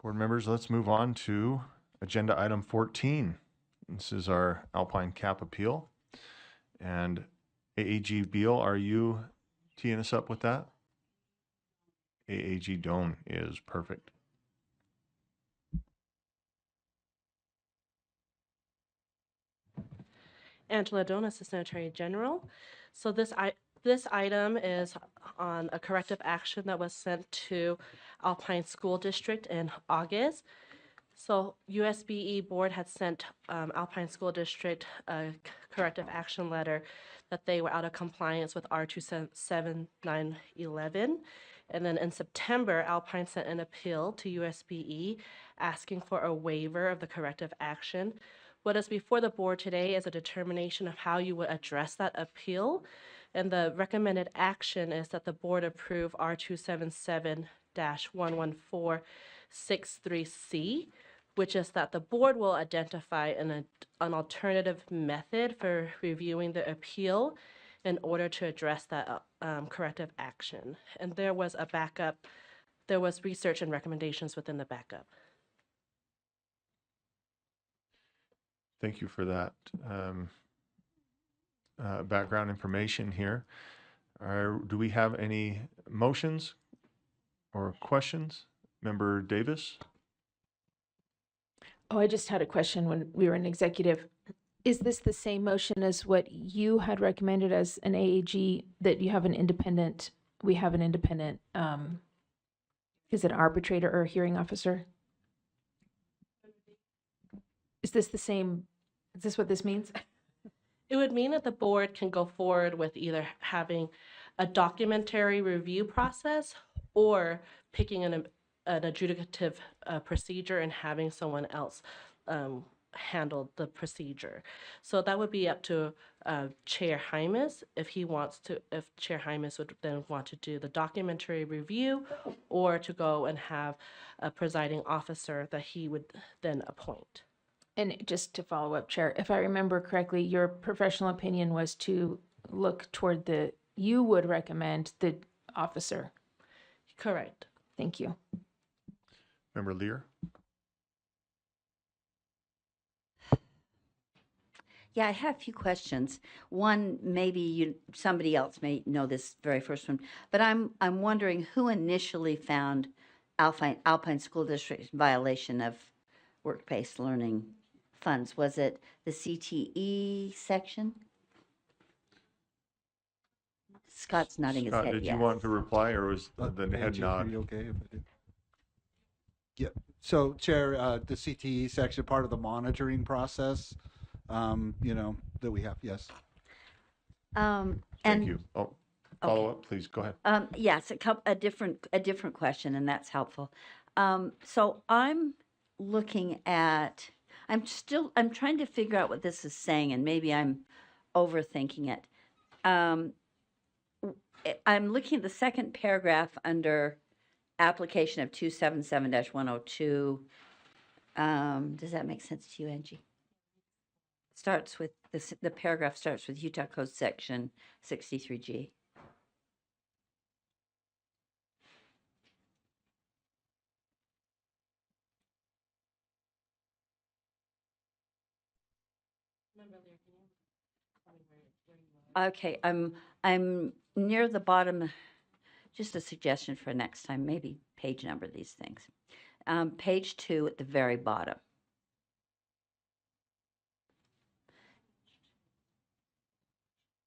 Board members, let's move on to agenda item 14. This is our Alpine cap appeal. And AAG Beal, are you teeing us up with that? AAG Doan is perfect. Angela Doan, Assistant Attorney General. So this item is on a corrective action that was sent to Alpine School District in August. So USBE board had sent Alpine School District a corrective action letter that they were out of compliance with R27911. And then in September, Alpine sent an appeal to USBE asking for a waiver of the corrective action. What is before the board today is a determination of how you would address that appeal. And the recommended action is that the board approve R277-11463C, which is that the board will identify an alternative method for reviewing the appeal in order to address that corrective action. And there was a backup, there was research and recommendations within the backup. Thank you for that background information here. Do we have any motions or questions? Member Davis? Oh, I just had a question when we were in executive. Is this the same motion as what you had recommended as an AAG, that you have an independent, we have an independent, is it arbitrator or hearing officer? Is this the same, is this what this means? It would mean that the board can go forward with either having a documentary review process or picking an adjudicative procedure and having someone else handle the procedure. So that would be up to Chair Hymas if he wants to, if Chair Hymas would then want to do the documentary review or to go and have a presiding officer that he would then appoint. And just to follow up, Chair, if I remember correctly, your professional opinion was to look toward you would recommend the officer. Correct. Thank you. Member Lear? Yeah, I had a few questions. One, maybe somebody else may know this very first one, but I'm wondering who initially found Alpine School District in violation of work-based learning funds. Was it the CTE section? Scott's nodding his head. Did yes. you want to reply, or was the head Angie, nod? are you okay if I did? Yeah. So, Chair, the CTE section, part of the monitoring process, that we have. Yes. Thank you. Oh, follow up, please. Go ahead. Yes, a different question, and that's helpful. So I'm looking at. I'm trying to figure out what this is saying, and maybe I'm overthinking it. I'm looking at the second paragraph under application of 277-102. Does that make sense to you, Angie? Starts with the paragraph starts with Utah Code section 63G. Okay, I'm near the bottom. Just a suggestion for next time, maybe page number these things. Page 2 at the very bottom.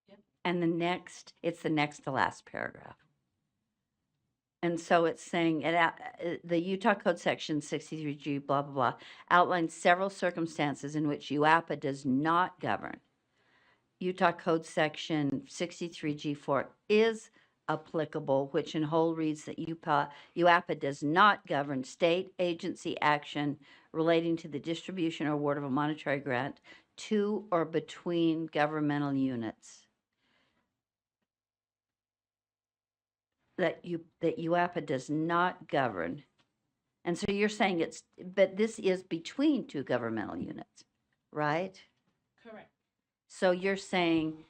Yep. And it's the next to last paragraph. And so it's saying the Utah Code section 63G blah blah blah outlines several circumstances in which UAPA does not govern. Utah Code section 63G4 is applicable, which in whole reads that UAPA does not govern state agency action relating to the distribution or award of a monetary grant to or between governmental units. That UAPA does not govern. And so you're saying but this is between two governmental units, right? Correct. So you're saying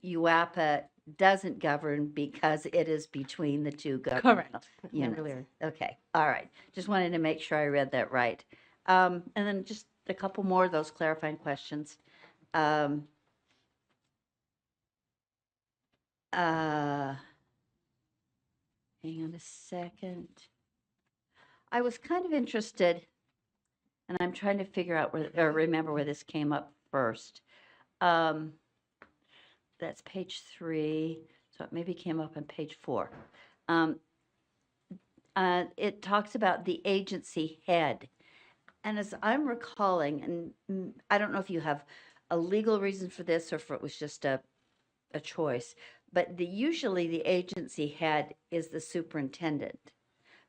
UAPA doesn't govern because it is between the two governmental Correct. units. Member Okay, all right. Just wanted to make sure I read that right. And then just a couple more of those clarifying questions. Um, hang on a second. I was kind of interested, and I'm trying to figure out where, or remember where this came up first. That's page 3, so it maybe came up on page 4. It talks about the agency head. And as I'm recalling, and I don't know if you have a legal reason for this or if it was just a choice, but usually the agency head is the superintendent.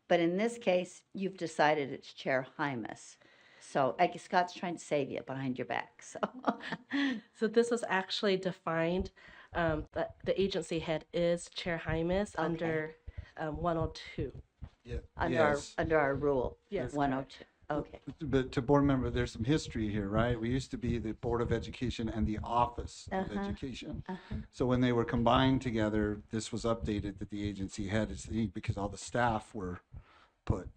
But in this case, you've decided it's Chair Hymas. So I guess Scott's trying to save you behind your back, so. So this was actually defined, that the agency head is Chair Hymas Okay. under 102. Yeah. Under our rule, Yes, 102. Okay. But to board member, there's some history here, right? We used to be the Board of Education and the Office of Education. So when they were combined together, this was updated that the agency head is because all the staff were put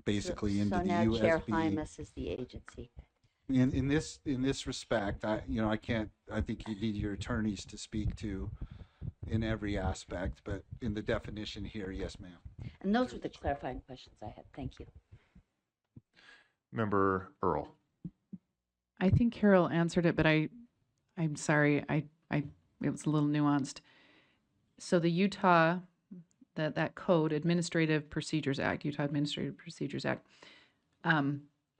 basically into So the now Chair USB. Hymas is the agency. In this respect, I think you need your attorneys to speak to in every aspect, but in the definition here, yes, ma'am. And those were the clarifying questions I had. Thank you. Member Earl. I think Carol answered it, but I'm sorry, it was a little nuanced. So the Utah, that code, Administrative Procedures Act, Utah Administrative Procedures Act,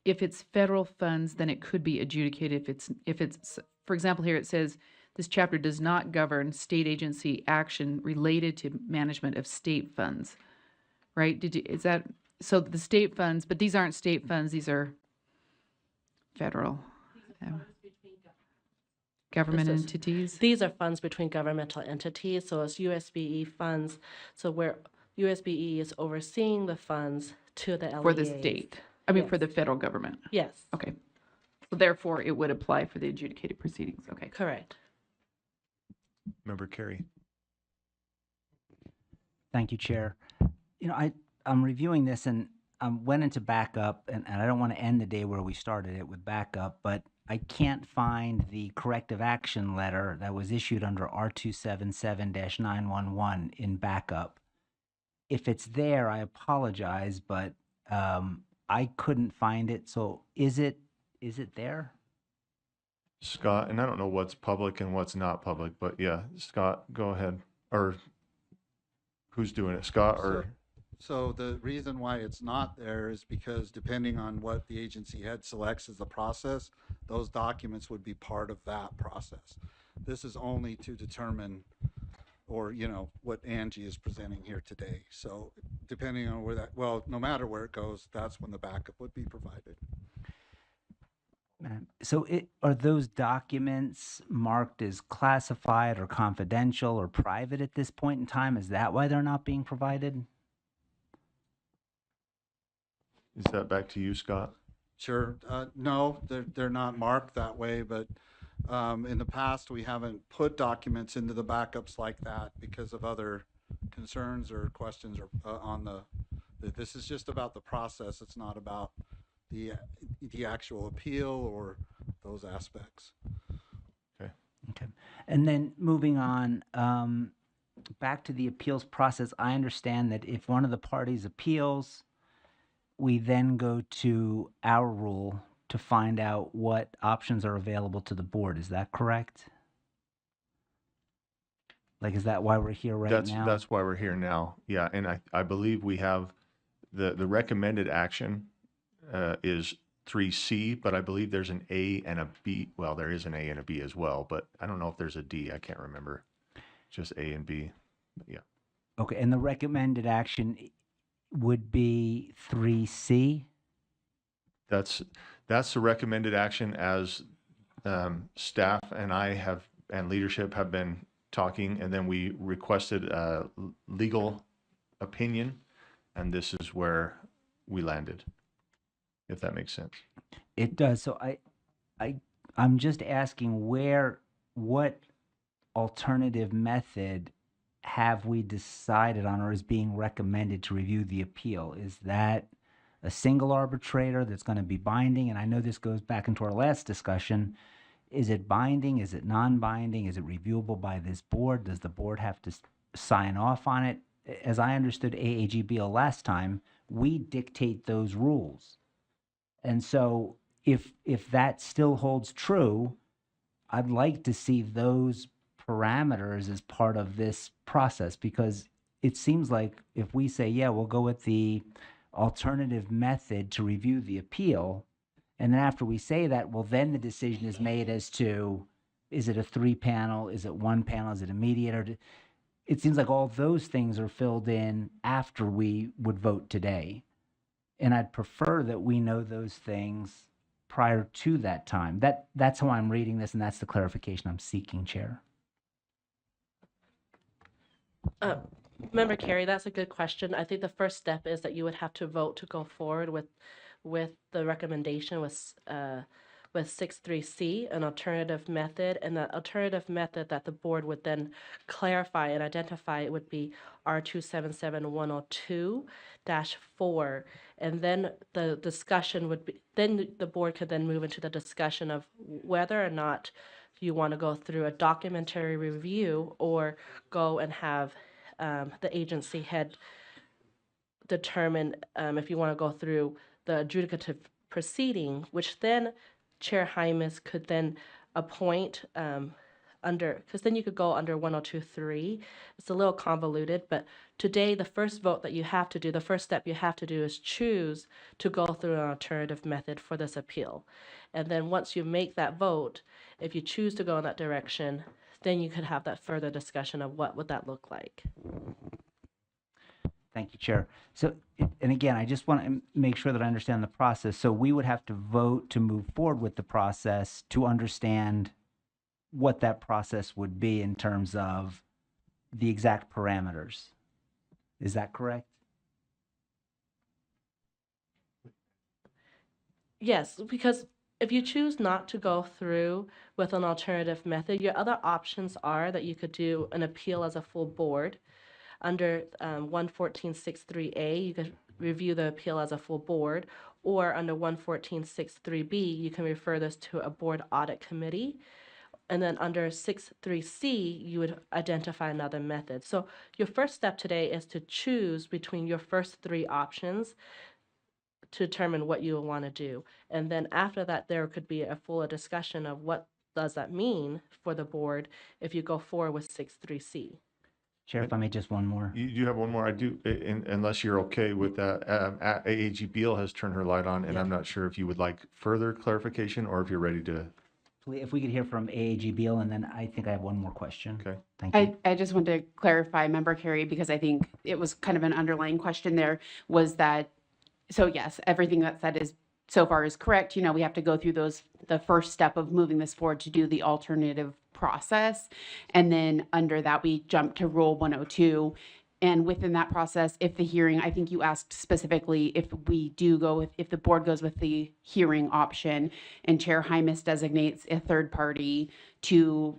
if it's federal funds, then it could be adjudicated. If it's, for example, here it says, this chapter does not govern state agency action related to management of state funds, right? Is that, so the state funds, but these aren't state funds, these are federal. Government This is- entities? These are funds between governmental entities, so it's USBE funds. So where USBE is overseeing the funds to the LEAs. For the state, I mean, for Yes. the federal government. Yes, Okay. So therefore, it would apply for the adjudicated proceedings. Okay. correct. Member Carey. Thank you, Chair. I'm reviewing this and went into backup, and I don't want to end the day where we started it with backup, but I can't find the corrective action letter that was issued under R277-911 in backup. If it's there, I apologize, but I couldn't find it. So is it there? Scott, and I don't know what's public and what's not public, but yeah, Scott, go ahead. Or who's doing it, Scott or? So the reason why it's not there is because depending on what the agency head selects as the process, those documents would be part of that process. This is only to determine, or, what Angie is presenting here today. So depending on where no matter where it goes, that's when the backup would be provided. So are those documents marked as classified or confidential or private at this point in time? Is that why they're not being provided? Is that back to you, Scott? Sure. No, they're not marked that way, but in the past, we haven't put documents into the backups like that because of other concerns or questions or this is just about the process. It's not about the actual appeal or those aspects. Okay. And then moving on, back to the appeals process, I understand that if one of the parties appeals, we then go to our rule to find out what options are available to the board. Is that correct? Like, is that why we're here now? That's why we're here now. Yeah, and I believe we have the recommended action is 3C, but I believe there's an A and a B. Well, there is an A and a B as well, but I don't know if there's a D. I can't remember. Just A and B. But yeah. Okay, and the recommended action would be 3C? That's the recommended action as staff and I and leadership have been talking, and then we requested a legal opinion, and this is where we landed, if that makes sense. It does. So I'm just asking what alternative method have we decided on or is being recommended to review the appeal? Is that a single arbitrator that's going to be binding? And I know this goes back into our last discussion. Is it binding? Is it non-binding? Is it reviewable by this board? Does the board have to sign off on it? As I understood AAGBL last time, we dictate those rules. And so if that still holds true, I'd like to see those parameters as part of this process, because it seems like if we say, yeah, we'll go with the alternative method to review the appeal, and then after we say that, well, then the decision is made as to, is it a 3-panel? Is it 1 panel? Is it a mediator? It seems like all those things are filled in after we would vote today. And I'd prefer that we know those things prior to that time. That's how I'm reading this, and that's the clarification I'm seeking, Chair. Member Carey, that's a good question. I think the first step is that you would have to vote to go forward with the recommendation with 6.3c, an alternative method, and the alternative method that the board would then clarify and identify would be R277102-4, and then the discussion would be, then the board could then move into the discussion of whether or not you want to go through a documentary review or go and have the agency head determine if you want to go through the adjudicative proceeding, which then Chair Hymas could then appoint because then you could go under 102.3. It's a little convoluted, but today the first vote that you have to do, the first step you have to do is choose to go through an alternative method for this appeal. And then once you make that vote, if you choose to go in that direction, then you could have that further discussion of what would that look like. Thank you, Chair. So, and again, I just want to make sure that I understand the process. So we would have to vote to move forward with the process to understand what that process would be in terms of the exact parameters. Is that correct? Yes, because if you choose not to go through with an alternative method, your other options are that you could do an appeal as a full board. Under 114.63A, you could review the appeal as a full board, or under 114.63B, you can refer this to a board audit committee. And then under 6.3C, you would identify another method. So your first step today is to choose between your first 3 options to determine what you want to do. And then after that, there could be a fuller discussion of what does that mean for the board if you go forward with 6.3C. Chair, if I may, just one more. You have one more? I do, unless you're okay with that. AAG Beal has turned her light on, and I'm not sure if you would like further clarification or if you're ready to. If we could hear from AAG Beal, and then I think I have one more question. Okay. Thank you. I just want to clarify, Member Carey, because I think it was kind of an underlying question there, was that, so yes, everything that said is so far is correct. You know, we have to go through the first step of moving this forward to do the alternative process. And then under that, we jump to Rule 102. And within that process, if the hearing, I think you asked specifically if we do go with, if the board goes with the hearing option and Chair Hymas designates a third party to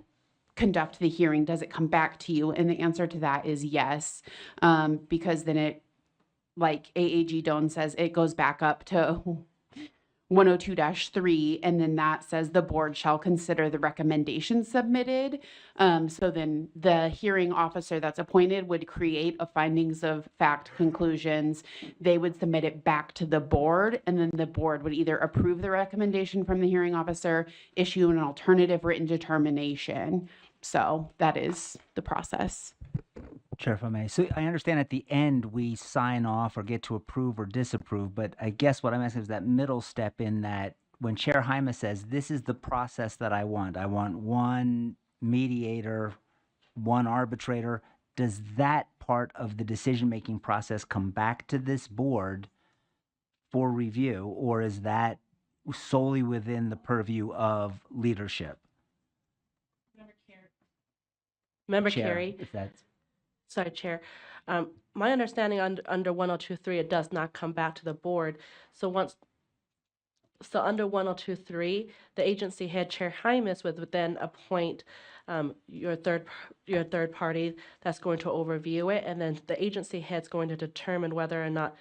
conduct the hearing, does it come back to you? And the answer to that is yes, because then it, like AAG Doan says, it goes back up to 102-3, and then that says the board shall consider the recommendations submitted. So then the hearing officer that's appointed would create a findings of fact conclusions. They would submit it back to the board, and then the board would either approve the recommendation from the hearing officer, issue an alternative written determination. So that is the process. Chair, if I may. So I understand at the end we sign off or get to approve or disapprove, but I guess what I'm asking is that middle step in that when Chair Hymas says, this is the process that I want 1 mediator, 1 arbitrator, does that part of the decision-making process come back to this board for review, or is that solely within the purview of leadership? Member Chair, Carey. if that's... Sorry, Chair. My understanding under 102.3, it does not come back to the board. So under 102.3, the agency head, Chair Hymas, would then appoint your third party that's going to overview it, and then the agency head's going to determine whether or not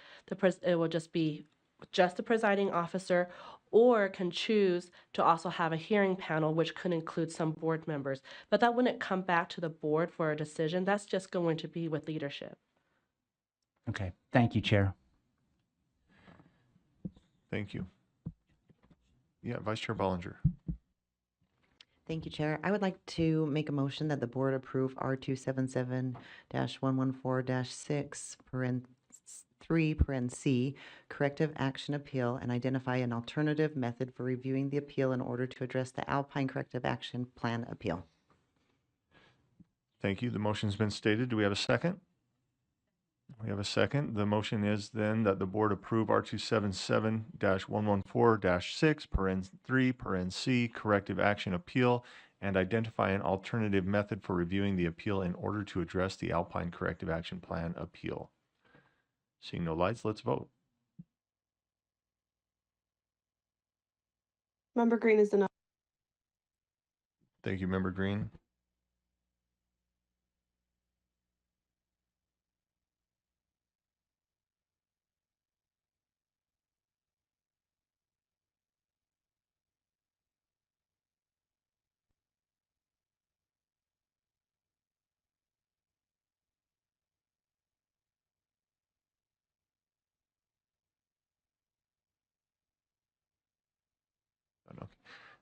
it will just be just the presiding officer, or can choose to also have a hearing panel, which could include some board members. But that wouldn't come back to the board for a decision. That's just going to be with leadership. Okay, thank you, Chair. Thank you. Yeah, Vice Chair Bollinger. Thank you, Chair. I would like to make a motion that the board approve R277-114-6, paren 3, paren C, corrective action appeal, and identify an alternative method for reviewing the appeal in order to address the Alpine corrective action plan appeal. Thank you. The motion's been stated. Do we have a second? We have a second. The motion is then that the board approve R277-114-6, paren 3, paren C, corrective action appeal, and identify an alternative method for reviewing the appeal in order to address the Alpine corrective action plan appeal. Seeing no lights, let's vote. Member Green is denied. Thank you, Member Green. Okay.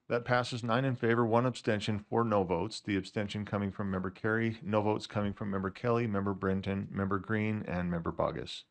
That passes 9 in favor, 1 abstention, 4 no votes. The abstention coming from Member Carey, no votes coming from Member Kelly, Member Brenton, Member Green, and Member Bogus.